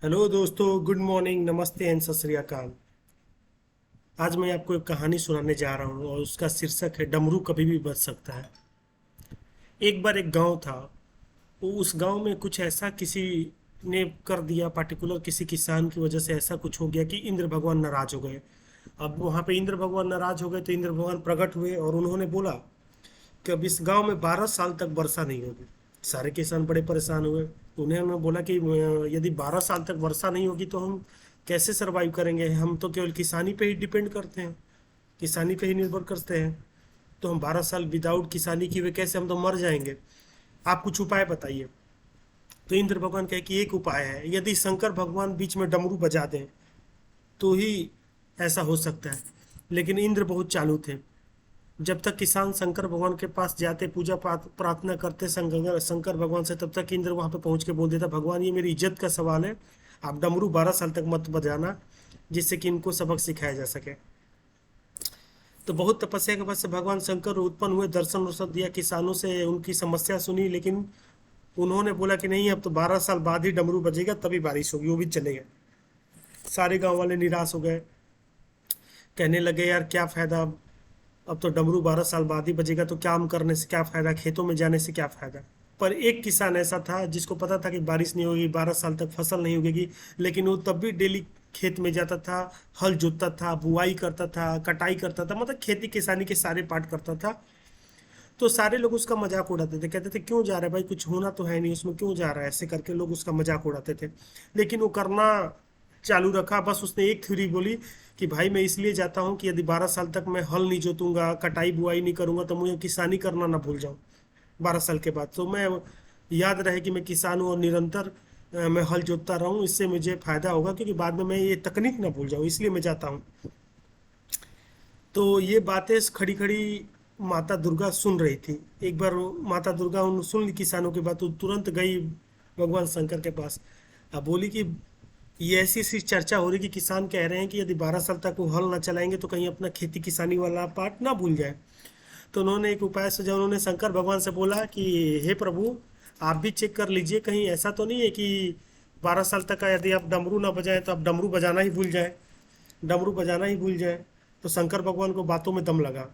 Hello दोस्तों, good morning, नमस्ते and सत श्री अकाल। आज मैं आपको एक कहानी सुनाने जा रहा हूँ और उसका शीर्षक है डमरू कभी भी बज सकता है। एक बार एक गांव था। उस गांव में कुछ ऐसा किसी ने कर दिया, पार्टिकुलर किसी किसान की वजह से ऐसा कुछ हो गया कि इंद्र भगवान नाराज हो गए। अब वहां पे इंद्र भगवान नाराज हो गए तो इंद्र भगवान प्रकट हुए और उन्होंने बोला कि अब इस गांव में 12 साल तक वर्षा नहीं होगी। सारे किसान बड़े परेशान हुए। उन्होंने बोला कि यदि 12 साल तक वर्षा नहीं होगी तो हम कैसे सरवाइव करेंगे। हम तो केवल किसानी पे ही डिपेंड करते हैं, किसानी पे ही निर्भर करते हैं। तो हम 12 साल विदाउट किसानी किए हुए कैसे, हम तो मर जाएंगे। आप कुछ उपाय बताइए। तो इंद्र भगवान कहे कि एक उपाय है, यदि शंकर भगवान बीच में डमरू बजा दें तो ही ऐसा हो सकता है। लेकिन इंद्र बहुत चालू थे। जब तक किसान शंकर भगवान के पास जाते, पूजा पाठ प्रार्थना करते शंकर शंकर भगवान से, तब तक इंद्र वहां पे पहुंच के बोल देता, भगवान ये मेरी इज्जत का सवाल है, आप डमरू 12 साल तक मत बजाना, जिससे कि इनको सबक सिखाया जा सके। तो बहुत तपस्या के बाद से भगवान शंकर उत्पन्न हुए, दर्शन वर्शन दिया, किसानों से उनकी समस्या सुनी। लेकिन उन्होंने बोला कि नहीं, अब तो 12 साल बाद ही डमरू बजेगा, तभी बारिश होगी, वो भी चलेगा। सारे गांव वाले निराश हो गए, कहने लगे यार क्या फायदा, अब तो डमरू 12 साल बाद ही बजेगा, तो काम करने से क्या फायदा, खेतों में जाने से क्या फायदा। पर एक किसान ऐसा था जिसको पता था कि बारिश नहीं होगी, 12 साल तक फसल नहीं उगेगी, लेकिन वो तब भी डेली खेत में जाता था, हल जोतता था, बुआई करता था, कटाई करता था, मतलब खेती किसानी के सारे पार्ट करता था। तो सारे लोग उसका मजाक उड़ाते थे, कहते थे क्यों जा रहा है भाई, कुछ होना तो है नहीं उसमें, क्यों जा रहा है, ऐसे करके लोग उसका मजाक उड़ाते थे। लेकिन वो करना चालू रखा। बस उसने एक थ्योरी बोली कि भाई मैं इसलिए जाता हूँ कि यदि 12 साल तक मैं हल नहीं जोतूंगा, कटाई बुआई नहीं करूंगा, तो मुझे किसानी करना ना भूल जाऊं 12 साल के बाद। तो मैं याद रहे कि मैं किसान हूँ और निरंतर मैं हल जोतता रहूं, इससे मुझे फायदा होगा, क्योंकि बाद में मैं ये तकनीक ना भूल जाऊं, इसलिए मैं जाता हूँ। तो ये बातें खड़ी खड़ी माता दुर्गा सुन रही थी। एक बार माता दुर्गा उन सुन ली किसानों की बात, तो तुरंत गई भगवान शंकर के पास। अब बोली कि ये ऐसी ऐसी चर्चा हो रही कि किसान कह रहे हैं कि यदि 12 साल तक वो हल ना चलाएंगे तो कहीं अपना खेती किसानी वाला पार्ट ना भूल जाए। तो उन्होंने एक उपाय सुझाया। उन्होंने शंकर भगवान से बोला कि हे प्रभु, आप भी चेक कर लीजिए, कहीं ऐसा तो नहीं है कि 12 साल तक का यदि आप डमरू ना बजाएं तो आप डमरू बजाना ही भूल जाए, डमरू बजाना ही भूल जाए। तो शंकर भगवान को बातों में दम लगा।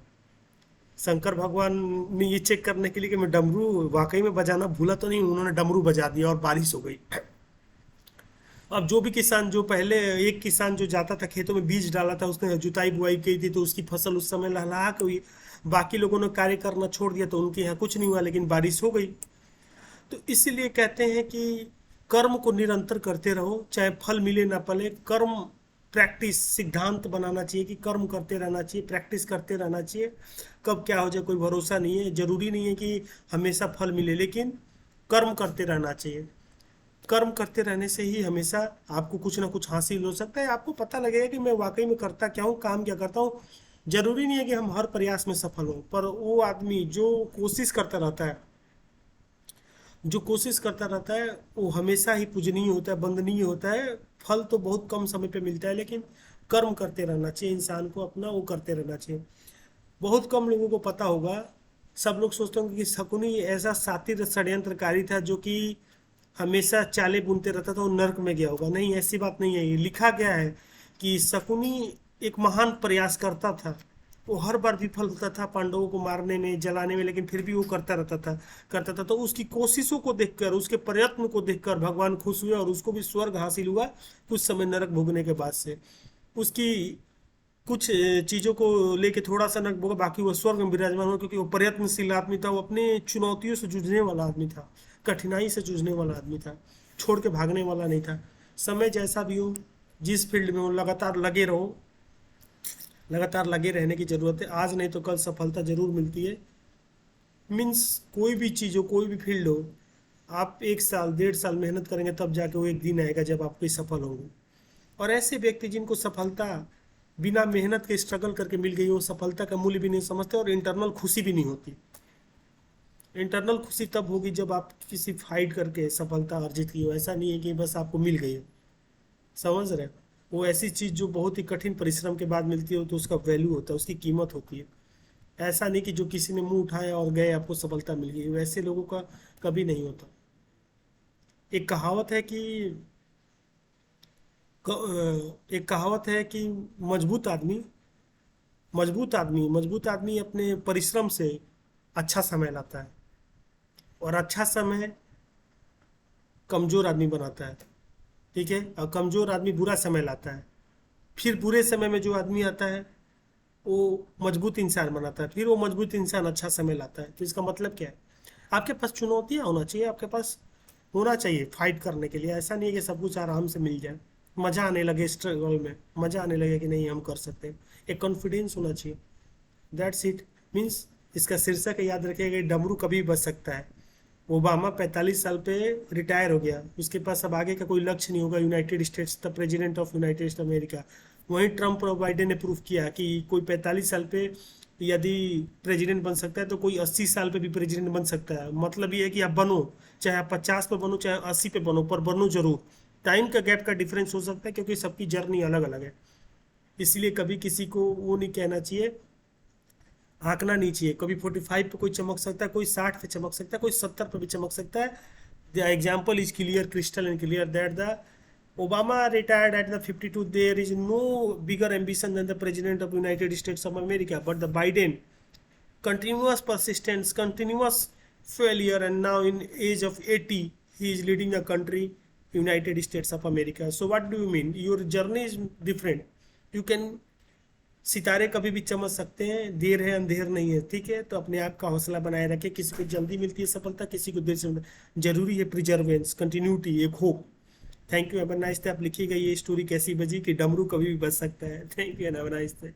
शंकर भगवान ने ये चेक करने के लिए कि मैं डमरू वाकई में बजाना भूला तो नहीं, उन्होंने डमरू बजा दिया और बारिश हो गई। अब जो भी किसान, जो पहले एक किसान जो जाता था खेतों में, बीज डाला था, उसने जुताई बुआई की थी, तो उसकी फसल उस समय लहलहा के हुई। बाकी लोगों ने कार्य करना छोड़ दिया तो उनके यहाँ कुछ नहीं हुआ, लेकिन बारिश हो गई। तो इसीलिए कहते हैं कि कर्म को निरंतर करते रहो, चाहे फल मिले ना पले। कर्म प्रैक्टिस सिद्धांत बनाना चाहिए कि कर्म करते रहना चाहिए, प्रैक्टिस करते रहना चाहिए। कब क्या हो जाए कोई भरोसा नहीं है, जरूरी नहीं है कि हमेशा फल मिले, लेकिन कर्म करते रहना चाहिए। कर्म करते रहने से ही हमेशा आपको कुछ ना कुछ हासिल हो सकता है। आपको पता लगेगा कि मैं वाकई में करता क्या हूँ, काम क्या करता हूँ। जरूरी नहीं है कि हम हर प्रयास में सफल हों, पर वो आदमी जो कोशिश करता रहता है, जो कोशिश करता रहता है, वो हमेशा ही पूजनीय होता है, वंदनीय होता है। फल तो बहुत कम समय पे मिलता है, लेकिन कर्म करते रहना चाहिए इंसान को, अपना वो करते रहना चाहिए। बहुत कम लोगों को पता होगा। सब लोग सोचते होंगे कि शकुनी ऐसा सातिर षड्यंत्रकारी था जो कि हमेशा चालें बुनते रहता था, वो नर्क में गया होगा। नहीं, ऐसी बात नहीं है। ये लिखा गया है कि शकुनी एक महान प्रयास करता था। वो हर बार विफल होता था पांडवों को मारने में, जलाने में, लेकिन फिर भी वो करता रहता था, करता था। तो उसकी कोशिशों को देखकर, उसके प्रयत्न को देखकर भगवान खुश हुए और उसको भी स्वर्ग हासिल हुआ कुछ समय नरक भोगने के बाद से। उसकी कुछ चीजों को लेके थोड़ा सा नक बोगा, बाकी वो स्वर्ग में विराजमान हुआ, क्योंकि वो प्रयत्नशील आदमी था, वो अपने चुनौतियों से जूझने वाला आदमी था, कठिनाई से जूझने वाला आदमी था, छोड़ के भागने वाला नहीं था। समय जैसा भी हो, जिस फील्ड में हो, लगातार लगे रहो। लगातार लगे रहने की जरूरत है, आज नहीं तो कल सफलता जरूर मिलती है। मीन्स कोई भी चीज हो, कोई भी फील्ड हो, आप 1 साल 1.5 साल मेहनत करेंगे तब जाके वो एक दिन आएगा जब आप कोई सफल होंगे। और ऐसे व्यक्ति जिनको सफलता बिना मेहनत के स्ट्रगल करके मिल गई, वो सफलता का मूल्य भी नहीं समझते और इंटरनल खुशी भी नहीं होती। इंटरनल खुशी तब होगी जब आप किसी फाइट करके सफलता अर्जित की हो। ऐसा नहीं है कि बस आपको मिल गई हो, समझ रहे हो। वो ऐसी चीज जो बहुत ही कठिन परिश्रम के बाद मिलती हो तो उसका वैल्यू होता है, उसकी कीमत होती है। ऐसा नहीं कि जो किसी ने मुंह उठाया और गए आपको सफलता मिल गई, वैसे लोगों का कभी नहीं होता। एक कहावत है कि एक कहावत है कि मजबूत आदमी मजबूत आदमी अपने परिश्रम से अच्छा समय लाता है, और अच्छा समय कमजोर आदमी बनाता है। ठीक है, और कमजोर आदमी बुरा समय लाता है। फिर बुरे समय में जो आदमी आता है वो मजबूत इंसान बनाता है, फिर वो मजबूत इंसान अच्छा समय लाता है। तो इसका मतलब क्या है? आपके पास चुनौतियां होना चाहिए, आपके पास होना चाहिए फाइट करने के लिए। ऐसा नहीं है कि सब कुछ आराम से मिल जाए, मजा आने लगे स्ट्रगल में, मजा आने लगे कि नहीं हम कर सकते हैं। एक कॉन्फिडेंस होना चाहिए। That's it. मीन्स इसका शीर्षक याद रखिएगा, डमरू कभी बच सकता है। ओबामा 45 साल पे रिटायर हो गया, उसके पास अब आगे का कोई लक्ष्य नहीं होगा। United states the president of United states America. वहीं ट्रम्प और बाइडेन ने प्रूव किया कि कोई 45 साल पे यदि प्रेसिडेंट बन सकता है तो कोई 80 साल पे भी प्रेसिडेंट बन सकता है। मतलब ये है कि आप बनो, चाहे आप 50 पे बनो चाहे 80 पे बनो, पर बनो जरूर। टाइम का गैप का डिफरेंस हो सकता है क्योंकि सबकी जर्नी अलग अलग है। इसलिए कभी किसी को वो नहीं कहना चाहिए, आंकना नहीं चाहिए। कभी 45 पे कोई चमक सकता है, कोई 60 पे चमक सकता है, कोई 70 पे भी चमक सकता है। The example is clear, crystal and clear, that the Obama retired at the 52. There is no bigger ambition than the President of United States of America. But the Biden, continuous persistence, continuous failure, and now in age of 80, he is leading the country, United States of America. So what do you mean? Your journey is different. You can, सितारे कभी भी चमक सकते हैं, देर है अंधेर नहीं है। ठीक है, तो अपने आप का हौसला बनाए रखें। किसी को जल्दी मिलती है सफलता, किसी को देर से जरूरी है प्रिजर्वेंस, कंटिन्यूटी, एक hope. Thank you, have a nice day. आप लिखिएगा ये स्टोरी कैसी बजी कि डमरू कभी भी बच सकता है। Thank you, have a nice day.